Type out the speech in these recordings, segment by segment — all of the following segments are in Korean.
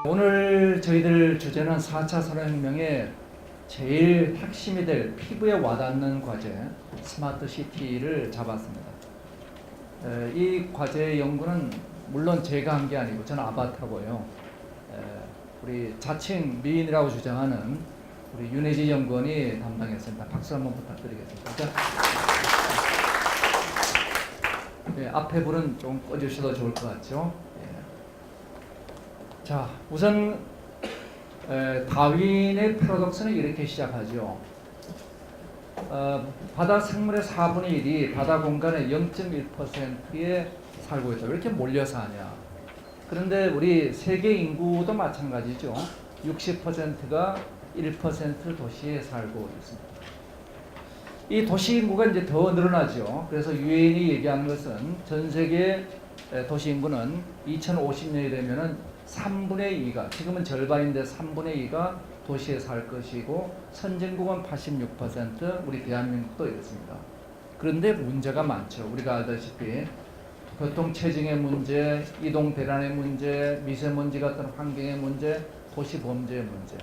오늘 저희들 주제는 4차 산업혁명의 제일 핵심이 될 피부에 와닿는 과제 스마트 시티를 잡았습니다. 이 과제의 연구는 물론 제가 한 게 아니고 저는 아바타고요. 우리 자칭 미인이라고 주장하는 우리 윤혜지 연구원이 담당했습니다. 박수 한번 부탁드리겠습니다. 네, 앞에 불은 좀 꺼주셔도 좋을 것 같죠? 자, 우선 다윈의 패러독스는 이렇게 시작하죠. 바다 생물의 4분의 1이 바다 공간의 0.1%에 살고 있다. 왜 이렇게 몰려 사냐? 그런데 우리 세계 인구도 마찬가지죠. 60%가 1% 도시에 살고 있습니다. 이 도시 인구가 이제 더 늘어나죠. 그래서 유엔이 얘기하는 것은 전 세계 도시 인구는 2050년이 되면은 3분의 2가, 지금은 절반인데 3분의 2가 도시에 살 것이고 선진국은 86%, 우리 대한민국도 이렇습니다. 그런데 문제가 많죠. 우리가 알다시피 교통체증의 문제, 이동 대란의 문제, 미세먼지 같은 환경의 문제, 도시 범죄의 문제.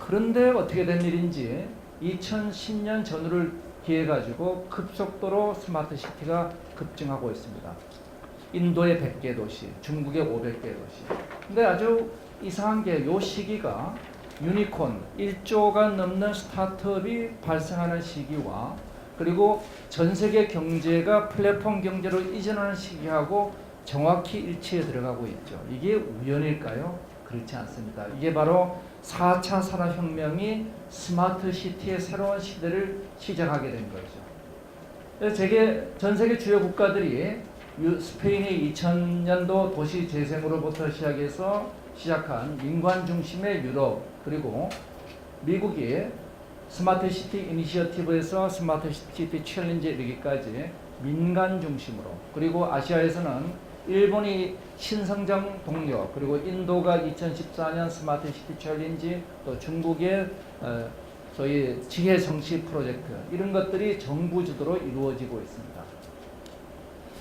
그런데 어떻게 된 일인지 2010년 전후를 기해 가지고 급속도로 스마트 시티가 급증하고 있습니다. 인도의 100개 도시, 중국의 500개 도시. 근데 아주 이상한 게 이 시기가 유니콘 1조가 넘는 스타트업이 발생하는 시기와 그리고 전 세계 경제가 플랫폼 경제로 이전하는 시기하고 정확히 일치해 들어가고 있죠. 이게 우연일까요? 그렇지 않습니다. 이게 바로 4차 산업혁명이 스마트 시티의 새로운 시대를 시작하게 된 거죠. 전 세계 주요 국가들이 스페인이 2000년도 도시 재생으로부터 시작한 민관 중심의 유럽, 그리고 미국이 스마트 시티 이니셔티브에서 스마트 시티 챌린지에 이르기까지 민간 중심으로, 그리고 아시아에서는 일본이 신성장 동력, 그리고 인도가 2014년 스마트 시티 챌린지, 또 중국의 소위 지혜 성시 프로젝트, 이런 것들이 정부 주도로 이루어지고 있습니다.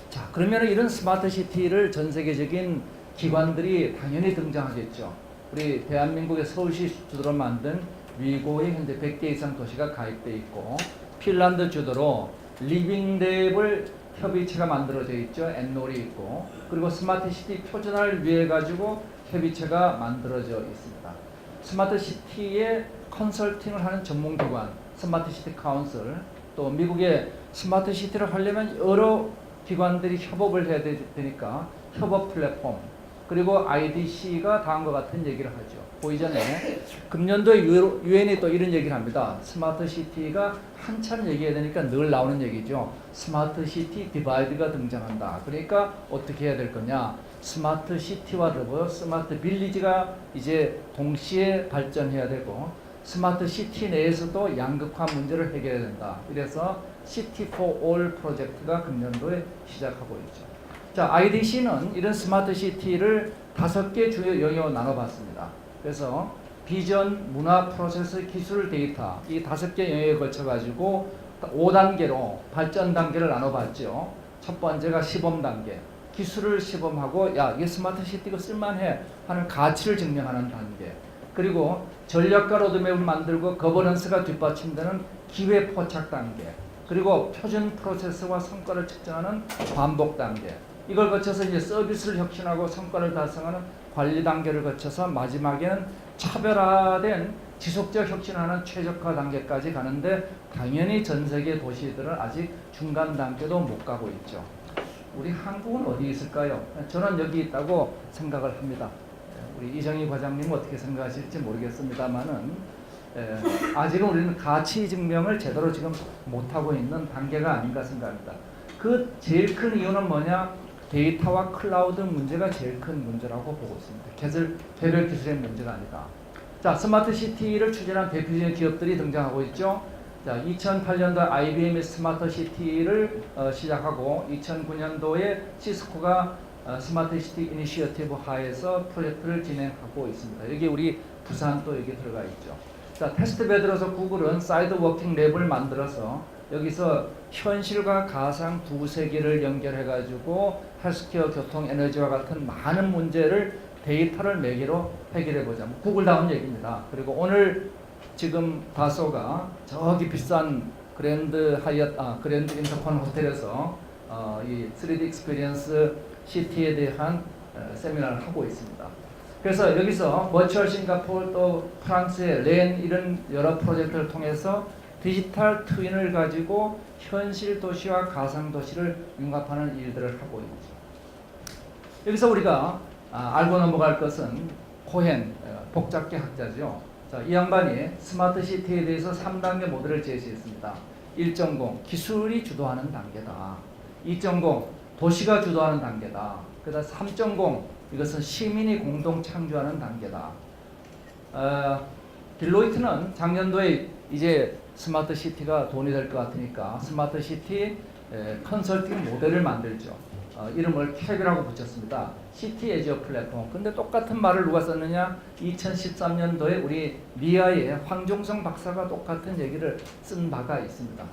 자, 그러면 이런 스마트 시티를 전 세계적인 기관들이 당연히 등장하겠죠. 우리 대한민국의 서울시 주도로 만든 위고에 현재 100개 이상 도시가 가입되어 있고, 핀란드 주도로 리빙랩을 협의체가 만들어져 있죠. 엔놀이 있고, 그리고 스마트 시티 표준화를 위해 가지고 협의체가 만들어져 있습니다. 스마트 시티에 컨설팅을 하는 전문기관 스마트 시티 카운슬, 또 미국의 스마트 시티를 하려면 여러 기관들이 협업을 해야 되니까 협업 플랫폼, 그리고 IDC가 다음과 같은 얘기를 하죠. 그 이전에 금년도에 유엔이 또 이런 얘기를 합니다. 스마트 시티가 한참 얘기해야 되니까 늘 나오는 얘기죠. 스마트 시티 디바이드가 등장한다. 그러니까 어떻게 해야 될 거냐? 스마트 시티와 더불어 스마트 빌리지가 이제 동시에 발전해야 되고, 스마트 시티 내에서도 양극화 문제를 해결해야 된다. 그래서 시티 for all 프로젝트가 금년도에 시작하고 있죠. 자, IDC는 이런 스마트 시티를 5개 주요 영역으로 나눠봤습니다. 그래서 비전, 문화, 프로세스, 기술, 데이터, 이 5개 영역에 걸쳐가지고 5단계로 발전 단계를 나눠봤죠. 첫 번째가 시범 단계. 기술을 시범하고, 야, 이게 스마트 시티가 쓸만해 하는 가치를 증명하는 단계. 그리고 전략과 로드맵을 만들고 거버넌스가 뒷받침되는 기회 포착 단계. 그리고 표준 프로세스와 성과를 측정하는 반복 단계. 이걸 거쳐서 이제 서비스를 혁신하고 성과를 달성하는 관리 단계를 거쳐서 마지막에는 차별화된 지속적 혁신하는 최적화 단계까지 가는데, 당연히 전 세계 도시들은 아직 중간 단계도 못 가고 있죠. 우리 한국은 어디 있을까요? 저는 여기 있다고 생각을 합니다. 우리 이정희 과장님은 어떻게 생각하실지 모르겠습니다만은, 아직은 우리는 가치 증명을 제대로 지금 못하고 있는 단계가 아닌가 생각합니다. 그 제일 큰 이유는 뭐냐? 데이터와 클라우드 문제가 제일 큰 문제라고 보고 있습니다. 개별 기술의 문제가 아니다. 자, 스마트 시티를 추진한 대표적인 기업들이 등장하고 있죠. 자, 2008년도 IBM이 스마트 시티를 시작하고 2009년도에 시스코가 스마트 시티 이니셔티브 하에서 프로젝트를 진행하고 있습니다. 여기 우리 부산 또 여기 들어가 있죠. 자, 테스트 베드로서 구글은 사이드 워킹 랩을 만들어서 여기서 현실과 가상 두 세계를 연결해가지고 헬스케어, 교통, 에너지와 같은 많은 문제를 데이터를 매개로 해결해보자. 구글 다운 얘기입니다. 그리고 오늘 지금 다소가 저기 비싼 그랜드 인터컨 호텔에서 이 3D 익스피리언스 시티에 대한 세미나를 하고 있습니다. 그래서 여기서 버추얼 싱가포르 또 프랑스의 렌 이런 여러 프로젝트를 통해서 디지털 트윈을 가지고 현실 도시와 가상 도시를 융합하는 일들을 하고 있죠. 여기서 우리가 알고 넘어갈 것은 코헨 복잡계 학자죠. 자, 이 양반이 스마트 시티에 대해서 3단계 모델을 제시했습니다. 1.0 기술이 주도하는 단계다. 2.0 도시가 주도하는 단계다. 그다음 3.0 이것은 시민이 공동 창조하는 단계다. 딜로이트는 작년도에 이제 스마트 시티가 돈이 될 것 같으니까 스마트 시티 컨설팅 모델을 만들죠. 이름을 캡이라고 붙였습니다. 시티 에지어 플랫폼. 근데 똑같은 말을 누가 썼느냐? 2013년도에 우리 미아의 황종성 박사가 똑같은 얘기를 쓴 바가 있습니다.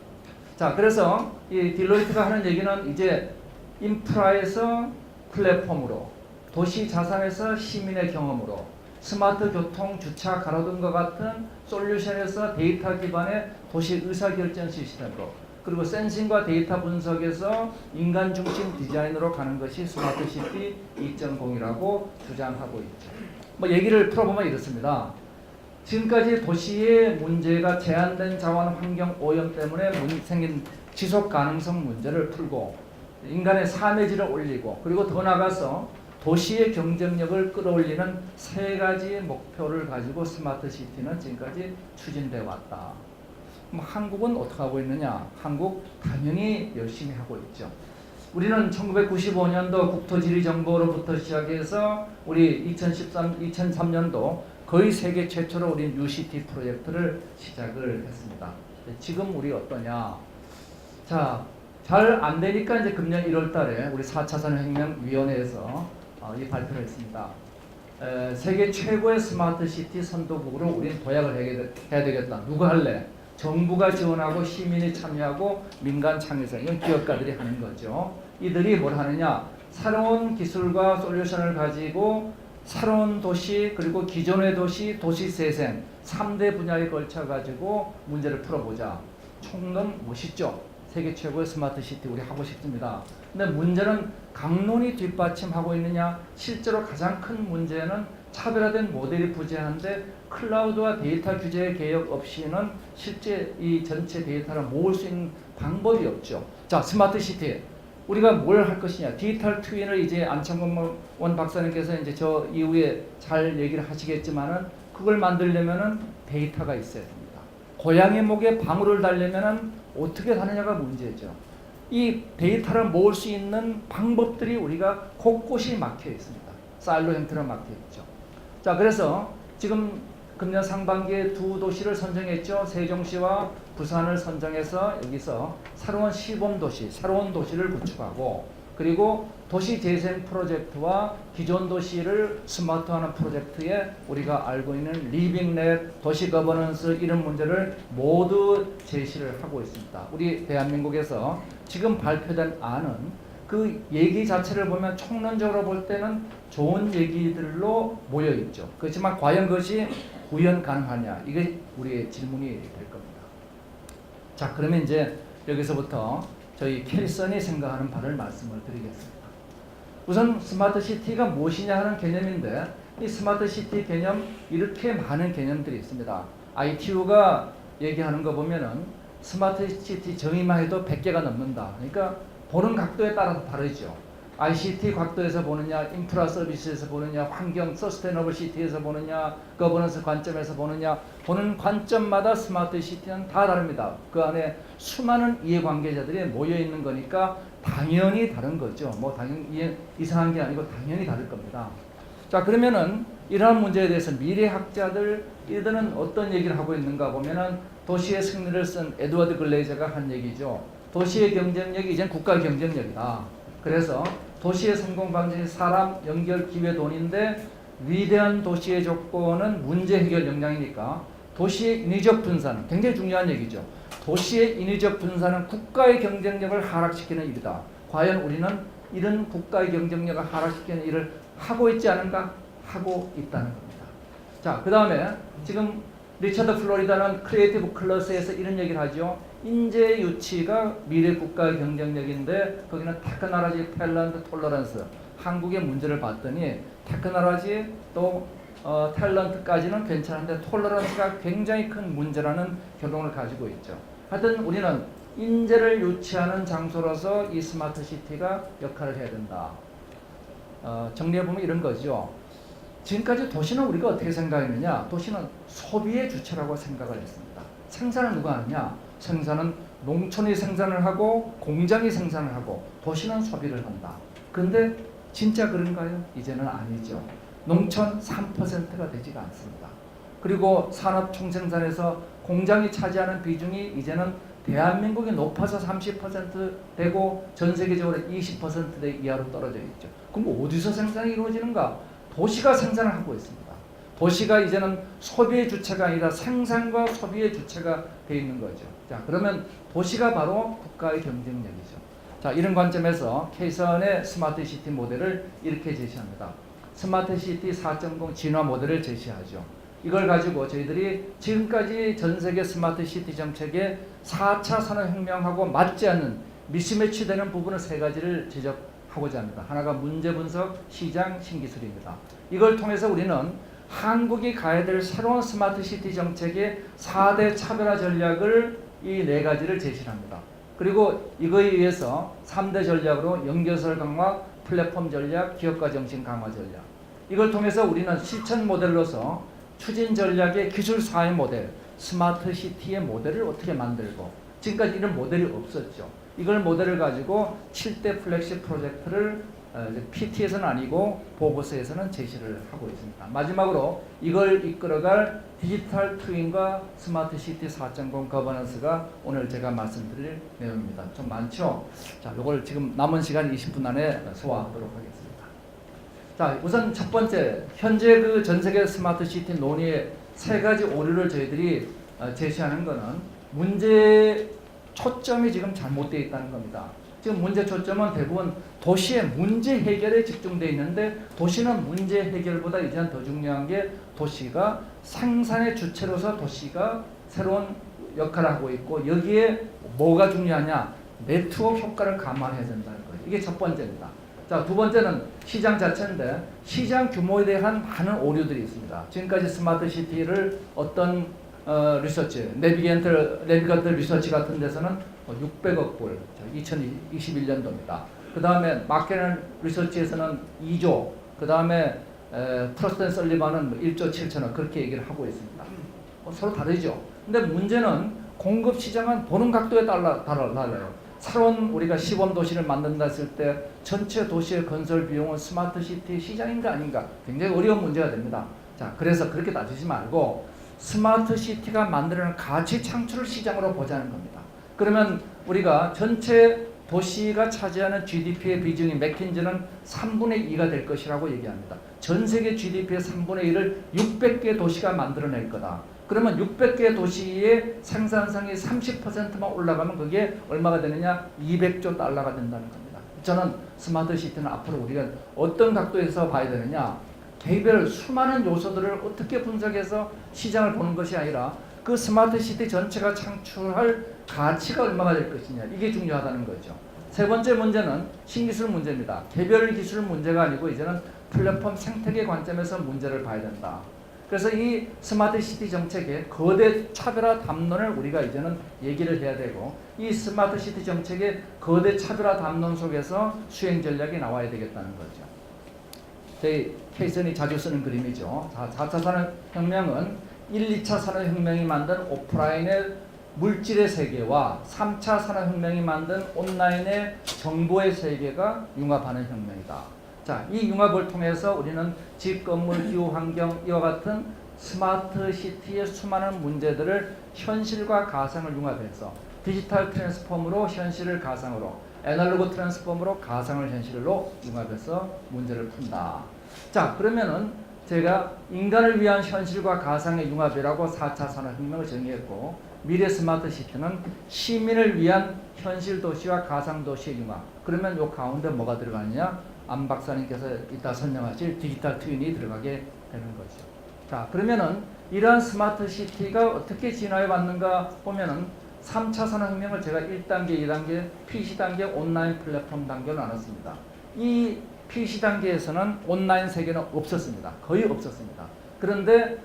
자, 그래서 이 딜로이트가 하는 얘기는 이제 인프라에서 플랫폼으로, 도시 자산에서 시민의 경험으로, 스마트 교통, 주차, 가로등과 같은 솔루션에서 데이터 기반의 도시 의사결정 시스템으로, 그리고 센싱과 데이터 분석에서 인간 중심 디자인으로 가는 것이 스마트 시티 2.0이라고 주장하고 있죠. 뭐 얘기를 풀어보면 이렇습니다. 지금까지 도시의 문제가 제한된 자원 환경 오염 때문에 생긴 지속 가능성 문제를 풀고 인간의 삶의 질을 올리고 그리고 더 나아가서 도시의 경쟁력을 끌어올리는 세 가지 목표를 가지고 스마트 시티는 지금까지 추진되어 왔다. 한국은 어떻게 하고 있느냐? 한국 당연히 열심히 하고 있죠. 우리는 1995년도 국토지리정보로부터 시작해서 우리 2003년도 거의 세계 최초로 우리 뉴시티 프로젝트를 시작을 했습니다. 지금 우리 어떠냐? 자, 잘 안 되니까 이제 금년 1월 달에 우리 4차 산업혁명위원회에서 이 발표를 했습니다. 세계 최고의 스마트 시티 선도국으로 우리는 도약을 해야 되겠다. 누가 할래? 정부가 지원하고 시민이 참여하고 민간 창의사, 이건 기업가들이 하는 거죠. 이들이 뭘 하느냐? 새로운 기술과 솔루션을 가지고 새로운 도시 그리고 기존의 도시, 도시 재생 3대 분야에 걸쳐 가지고 문제를 풀어보자. 총론 멋있죠? 세계 최고의 스마트 시티 우리 하고 싶습니다. 근데 문제는 강론이 뒷받침하고 있느냐? 실제로 가장 큰 문제는 차별화된 모델이 부재한데 클라우드와 데이터 규제 개혁 없이는 실제 이 전체 데이터를 모을 수 있는 방법이 없죠. 자, 스마트 시티 우리가 뭘 할 것이냐? 디지털 트윈을 이제 안창건 박사님께서 이제 저 이후에 잘 얘기를 하시겠지만은 그걸 만들려면은 데이터가 있어야 됩니다. 고양이 목에 방울을 달려면은 어떻게 다느냐가 문제죠. 이 데이터를 모을 수 있는 방법들이 우리가 곳곳이 막혀 있습니다. 사일로 형태로 막혀 있죠. 자, 그래서 지금 금년 상반기에 두 도시를 선정했죠. 세종시와 부산을 선정해서 여기서 새로운 시범도시, 새로운 도시를 구축하고 그리고 도시 재생 프로젝트와 기존 도시를 스마트화하는 프로젝트에 우리가 알고 있는 리빙랩, 도시 거버넌스 이런 문제를 모두 제시를 하고 있습니다. 우리 대한민국에서 지금 발표된 안은 그 얘기 자체를 보면 총론적으로 볼 때는 좋은 얘기들로 모여 있죠. 그렇지만 과연 그것이 구현 가능하냐? 이게 우리의 질문이 될 겁니다. 자, 그러면 이제 여기서부터 저희 캐리슨이 생각하는 바를 말씀을 드리겠습니다. 우선 스마트 시티가 무엇이냐 하는 개념인데 이 스마트 시티 개념 이렇게 많은 개념들이 있습니다. ITU가 얘기하는 거 보면은 스마트 시티 정의만 해도 100개가 넘는다. 그러니까 보는 각도에 따라서 다르죠. ICT 각도에서 보느냐, 인프라 서비스에서 보느냐, 환경 서스테너블 시티에서 보느냐, 거버넌스 관점에서 보느냐, 보는 관점마다 스마트 시티는 다 다릅니다. 그 안에 수많은 이해관계자들이 모여 있는 거니까 당연히 다른 거죠. 뭐 당연히 이상한 게 아니고 당연히 다를 겁니다. 자, 그러면은 이러한 문제에 대해서 미래학자들 이들은 어떤 얘기를 하고 있는가 보면은 도시의 승리를 쓴 에드워드 글레이저가 한 얘기죠. 도시의 경쟁력이 이젠 국가 경쟁력이다. 그래서 도시의 성공 방식이 사람, 연결, 기회, 돈인데 위대한 도시의 조건은 문제 해결 역량이니까 도시의 인위적 분산, 굉장히 중요한 얘기죠. 도시의 인위적 분산은 국가의 경쟁력을 하락시키는 일이다. 과연 우리는 이런 국가의 경쟁력을 하락시키는 일을 하고 있지 않은가? 하고 있다는 겁니다. 자, 그 다음에 지금 리처드 플로리다는 크리에이티브 클래스에서 이런 얘기를 하죠. 인재 유치가 미래 국가의 경쟁력인데 거기는 테크놀로지, 탤런트, 톨러런스 한국의 문제를 봤더니 테크놀로지 또 탤런트까지는 괜찮은데 톨러런스가 굉장히 큰 문제라는 결론을 가지고 있죠. 하여튼 우리는 인재를 유치하는 장소로서 이 스마트 시티가 역할을 해야 된다. 정리해보면 이런 거죠. 지금까지 도시는 우리가 어떻게 생각했느냐? 도시는 소비의 주체라고 생각을 했습니다. 생산은 누가 하느냐? 생산은 농촌이 생산을 하고 공장이 생산을 하고 도시는 소비를 한다. 그런데 진짜 그런가요? 이제는 아니죠. 농촌 3%가 되지가 않습니다. 그리고 산업 총생산에서 공장이 차지하는 비중이 이제는 대한민국이 높아서 30% 되고 전 세계적으로 20%대 이하로 떨어져 있죠. 그럼 어디서 생산이 이루어지는가? 도시가 생산을 하고 있습니다. 도시가 이제는 소비의 주체가 아니라 생산과 소비의 주체가 되어 있는 거죠. 자, 그러면 도시가 바로 국가의 경쟁력이죠. 자, 이런 관점에서 케이선의 스마트 시티 모델을 이렇게 제시합니다. 스마트 시티 4.0 진화 모델을 제시하죠. 이걸 가지고 저희들이 지금까지 전 세계 스마트 시티 정책의 4차 산업혁명하고 맞지 않는 미스매치되는 부분을 세 가지를 지적하고자 합니다. 하나가 문제 분석, 시장, 신기술입니다. 이걸 통해서 우리는 한국이 가야 될 새로운 스마트 시티 정책의 4대 차별화 전략을 이 네 가지를 제시합니다. 그리고 이거에 의해서 3대 전략으로 연결설 강화, 플랫폼 전략, 기업가 정신 강화 전략. 이걸 통해서 우리는 실천 모델로서 추진 전략의 기술 사회 모델, 스마트 시티의 모델을 어떻게 만들고 지금까지 이런 모델이 없었죠. 이걸 모델을 가지고 7대 플렉십 프로젝트를 PT에서는 아니고 보고서에서는 제시를 하고 있습니다. 마지막으로 이걸 이끌어갈 디지털 트윈과 스마트 시티 4.0 거버넌스가 오늘 제가 말씀드릴 내용입니다. 좀 많죠? 자, 이걸 지금 남은 시간 20분 안에 소화하도록 하겠습니다. 자, 우선 첫 번째, 현재 그 전 세계 스마트 시티 논의의 세 가지 오류를 저희들이 제시하는 것은 문제 초점이 지금 잘못되어 있다는 겁니다. 지금 문제 초점은 대부분 도시의 문제 해결에 집중되어 있는데 도시는 문제 해결보다 이제는 더 중요한 게 도시가 생산의 주체로서 도시가 새로운 역할을 하고 있고 여기에 뭐가 중요하냐? 네트워크 효과를 감안해야 된다는 거예요. 이게 첫 번째입니다. 자, 두 번째는 시장 자체인데 시장 규모에 대한 많은 오류들이 있습니다. 지금까지 스마트 시티를 어떤 리서치, 내비게이터 리서치 같은 데서는 600억 불, 2021년도입니다. 그 다음에 마켓 리서치에서는 2조, 그 다음에 프로스트 앤 설리반은 1조 7천억 그렇게 얘기를 하고 있습니다. 서로 다르죠. 근데 문제는 공급 시장은 보는 각도에 달라요. 새로운 우리가 시범 도시를 만든다 했을 때 전체 도시의 건설 비용은 스마트 시티 시장인가 아닌가 굉장히 어려운 문제가 됩니다. 자, 그래서 그렇게 따지지 말고 스마트 시티가 만드는 가치 창출을 시장으로 보자는 겁니다. 그러면 우리가 전체 도시가 차지하는 GDP의 비중이 맥킨지는 3분의 2가 될 것이라고 얘기합니다. 전 세계 GDP의 3분의 1을 600개 도시가 만들어낼 거다. 그러면 600개 도시의 생산성이 30%만 올라가면 그게 얼마가 되느냐? 200조 달러가 된다는 겁니다. 저는 스마트 시티는 앞으로 우리가 어떤 각도에서 봐야 되느냐? 개별 수많은 요소들을 어떻게 분석해서 시장을 보는 것이 아니라 그 스마트 시티 전체가 창출할 가치가 얼마가 될 것이냐 이게 중요하다는 거죠. 세 번째 문제는 신기술 문제입니다. 개별 기술 문제가 아니고 이제는 플랫폼 생태계 관점에서 문제를 봐야 된다. 그래서 이 스마트 시티 정책의 거대 차별화 담론을 우리가 이제는 얘기를 해야 되고 이 스마트 시티 정책의 거대 차별화 담론 속에서 수행 전략이 나와야 되겠다는 거죠. 저희 케이슨이 자주 쓰는 그림이죠. 4차 산업혁명은 1, 2차 산업혁명이 만든 오프라인의 물질의 세계와 3차 산업혁명이 만든 온라인의 정보의 세계가 융합하는 혁명이다. 자, 이 융합을 통해서 우리는 집, 건물, 기후, 환경 이와 같은 스마트 시티의 수많은 문제들을 현실과 가상을 융합해서 디지털 트랜스폼으로 현실을 가상으로 애널로그 트랜스폼으로 가상을 현실로 융합해서 문제를 푼다. 자, 그러면은 제가 인간을 위한 현실과 가상의 융합이라고 4차 산업혁명을 정의했고 미래 스마트 시티는 시민을 위한 현실 도시와 가상 도시의 융합. 그러면 요 가운데 뭐가 들어가느냐? 안 박사님께서 이따 설명하실 디지털 트윈이 들어가게 되는 거죠. 자, 그러면은 이러한 스마트 시티가 어떻게 진화해 왔는가 보면은 3차 산업혁명을 제가 1단계, 2단계, PC 단계, 온라인 플랫폼 단계로 나눴습니다. 이 PC 단계에서는 온라인 세계는 없었습니다. 거의 없었습니다. 그런데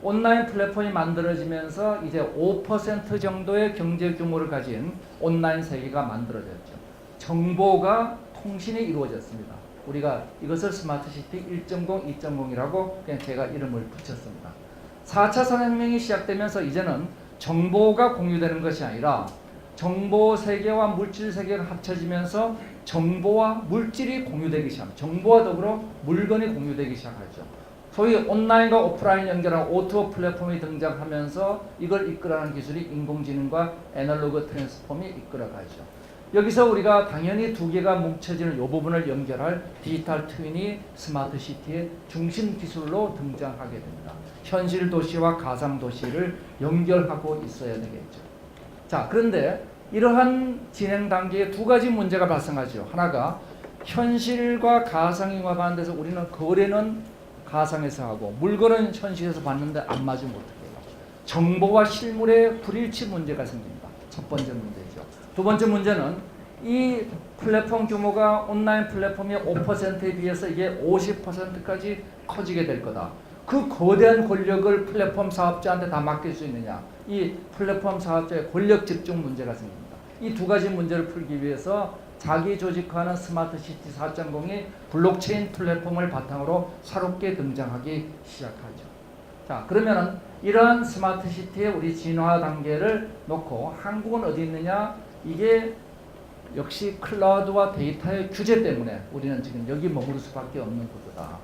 온라인 플랫폼이 만들어지면서 이제 5% 정도의 경제 규모를 가진 온라인 세계가 만들어졌죠. 정보가 통신이 이루어졌습니다. 우리가 이것을 스마트 시티 1.0, 2.0이라고 그냥 제가 이름을 붙였습니다. 4차 산업혁명이 시작되면서 이제는 정보가 공유되는 것이 아니라 정보 세계와 물질 세계가 합쳐지면서 정보와 물질이 공유되기 시작합니다. 정보와 더불어 물건이 공유되기 시작하죠. 소위 온라인과 오프라인 연결한 O2O 플랫폼이 등장하면서 이걸 이끌어가는 기술이 인공지능과 애널로그 트랜스폼이 이끌어가죠. 여기서 우리가 당연히 두 개가 뭉쳐지는 이 부분을 연결할 디지털 트윈이 스마트 시티의 중심 기술로 등장하게 됩니다. 현실 도시와 가상 도시를 연결하고 있어야 되겠죠. 자, 그런데 이러한 진행 단계에 두 가지 문제가 발생하죠. 하나가 현실과 가상이 융합하는 데서 우리는 거래는 가상에서 하고 물건은 현실에서 봤는데 안 맞으면 어떻게 해요? 정보와 실물의 불일치 문제가 생깁니다. 첫 번째 문제죠. 두 번째 문제는 이 플랫폼 규모가 온라인 플랫폼이 5%에 비해서 이게 50%까지 커지게 될 거다. 그 거대한 권력을 플랫폼 사업자한테 다 맡길 수 있느냐? 이 플랫폼 사업자의 권력 집중 문제가 생깁니다. 이 두 가지 문제를 풀기 위해서 자기 조직화하는 스마트 시티 4.0이 블록체인 플랫폼을 바탕으로 새롭게 등장하기 시작하죠. 자, 그러면은 이러한 스마트 시티의 우리 진화 단계를 놓고 한국은 어디 있느냐? 이게 역시 클라우드와 데이터의 규제 때문에 우리는 지금 여기 머무를 수밖에 없는 구조다.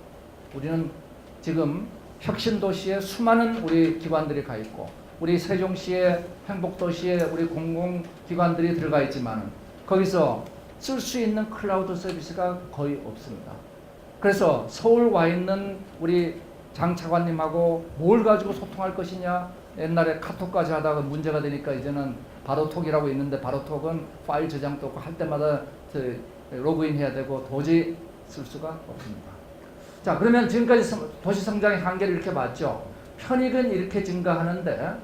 우리는 지금 혁신도시에 수많은 우리 기관들이 가 있고 우리 세종시의 행복도시에 우리 공공기관들이 들어가 있지만 거기서 쓸 수 있는 클라우드 서비스가 거의 없습니다. 그래서 서울 와 있는 우리 장 차관님하고 뭘 가지고 소통할 것이냐? 옛날에 카톡까지 하다가 문제가 되니까 이제는 바로톡이라고 있는데 바로톡은 파일 저장도 없고 할 때마다 로그인 해야 되고 도저히 쓸 수가 없습니다. 자, 그러면 지금까지 도시 성장의 한계를 이렇게 봤죠. 편익은 이렇게 증가하는데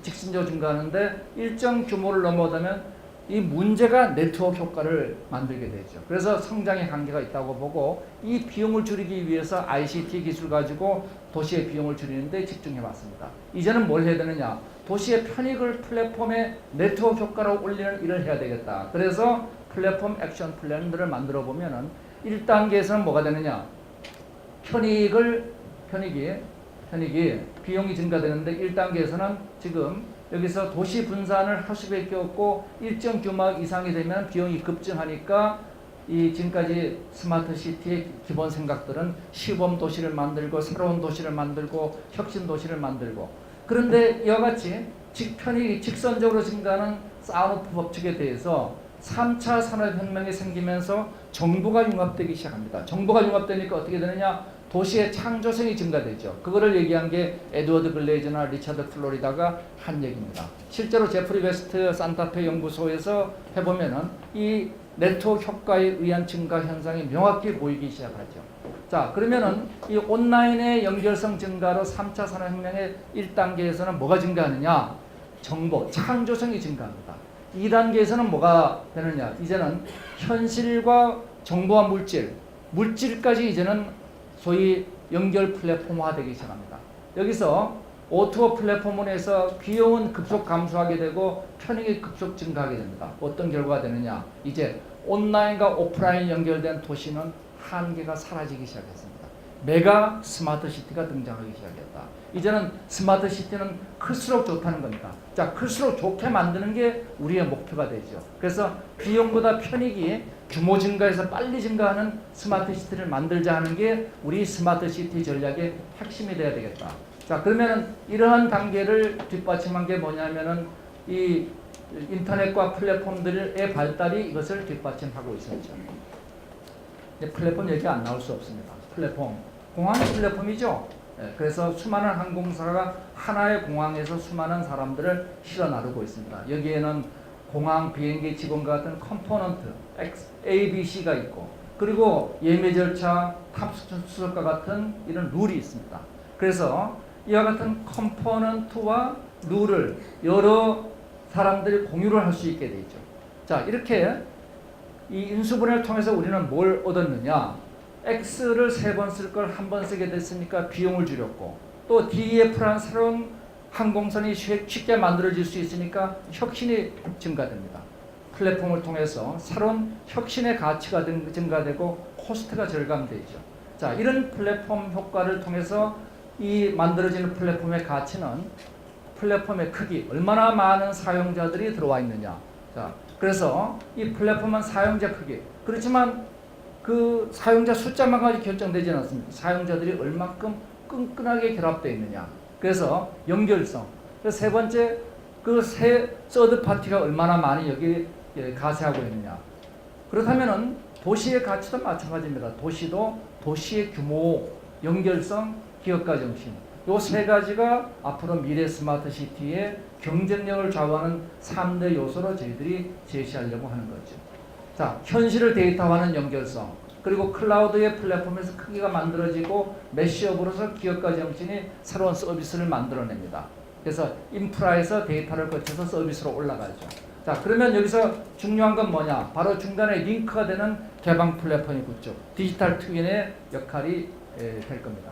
직선적으로 증가하는데 일정 규모를 넘어가면 이 문제가 네트워크 효과를 만들게 되죠. 그래서 성장의 한계가 있다고 보고 이 비용을 줄이기 위해서 ICT 기술 가지고 도시의 비용을 줄이는 데 집중해 왔습니다. 이제는 뭘 해야 되느냐? 도시의 편익을 플랫폼의 네트워크 효과로 올리는 일을 해야 되겠다. 그래서 플랫폼 액션 플랜들을 만들어 보면은 1단계에서는 뭐가 되느냐? 편익이 비용이 증가되는데 1단계에서는 지금 여기서 도시 분산을 할 수밖에 없고 일정 규모 이상이 되면 비용이 급증하니까 이 지금까지 스마트 시티의 기본 생각들은 시범 도시를 만들고 새로운 도시를 만들고 혁신 도시를 만들고 그런데 이와 같이 편익이 직선적으로 증가하는 사운드 법칙에 대해서 3차 산업혁명이 생기면서 정보가 융합되기 시작합니다. 정보가 융합되니까 어떻게 되느냐? 도시의 창조성이 증가되죠. 그거를 얘기한 게 에드워드 글레이저나 리차드 플로리다가 한 얘기입니다. 실제로 제프리 웨스트 산타페 연구소에서 해보면은 이 네트워크 효과에 의한 증가 현상이 명확히 보이기 시작하죠. 자, 그러면은 이 온라인의 연결성 증가로 3차 산업혁명의 1단계에서는 뭐가 증가하느냐? 정보, 창조성이 증가합니다. 2단계에서는 뭐가 되느냐? 이제는 현실과 정보와 물질까지 이제는 소위 연결 플랫폼화 되기 시작합니다. 여기서 O2O 플랫폼에서 비용은 급속 감소하게 되고 편익이 급속 증가하게 됩니다. 어떤 결과가 되느냐? 이제 온라인과 오프라인 연결된 도시는 한계가 사라지기 시작했습니다. 메가 스마트 시티가 등장하기 시작했다. 이제는 스마트 시티는 클수록 좋다는 겁니다. 자, 클수록 좋게 만드는 게 우리의 목표가 되죠. 그래서 비용보다 편익이 규모 증가해서 빨리 증가하는 스마트 시티를 만들자 하는 게 우리 스마트 시티 전략의 핵심이 돼야 되겠다. 자, 그러면 이러한 단계를 뒷받침한 게 뭐냐면은 이 인터넷과 플랫폼들의 발달이 이것을 뒷받침하고 있었죠. 플랫폼 얘기 안 나올 수 없습니다. 플랫폼. 공항 플랫폼이죠. 그래서 수많은 항공사가 하나의 공항에서 수많은 사람들을 실어 나르고 있습니다. 여기에는 공항 비행기 직원과 같은 컴포넌트 A, B, C가 있고 그리고 예매 절차, 탑승수석과 같은 이런 룰이 있습니다. 그래서 이와 같은 컴포넌트와 룰을 여러 사람들이 공유를 할 수 있게 되죠. 자, 이렇게 이 인수분해를 통해서 우리는 뭘 얻었느냐? X를 3번 쓸 걸 한 번 쓰게 됐으니까 비용을 줄였고 또 DEF라는 새로운 항공선이 쉽게 만들어질 수 있으니까 혁신이 증가됩니다. 플랫폼을 통해서 새로운 혁신의 가치가 증가되고 코스트가 절감되죠. 자, 이런 플랫폼 효과를 통해서 이 만들어지는 플랫폼의 가치는 플랫폼의 크기, 얼마나 많은 사용자들이 들어와 있느냐. 자, 그래서 이 플랫폼은 사용자 크기. 그렇지만 그 사용자 숫자만 가지고 결정되지는 않습니다. 사용자들이 얼마큼 끈끈하게 결합되어 있느냐. 그래서 연결성. 세 번째, 그 서드 파티가 얼마나 많이 여기 가세하고 있느냐. 그렇다면은 도시의 가치도 마찬가지입니다. 도시도 도시의 규모, 연결성, 기업가 정신. 이 세 가지가 앞으로 미래 스마트 시티의 경쟁력을 좌우하는 3대 요소로 저희들이 제시하려고 하는 거죠. 자, 현실을 데이터화하는 연결성, 그리고 클라우드의 플랫폼에서 크기가 만들어지고 매시업으로서 기업가 정신이 새로운 서비스를 만들어냅니다. 그래서 인프라에서 데이터를 거쳐서 서비스로 올라가죠. 자, 그러면 여기서 중요한 건 뭐냐? 바로 중간에 링크가 되는 개방 플랫폼이 붙죠. 디지털 트윈의 역할이 될 겁니다.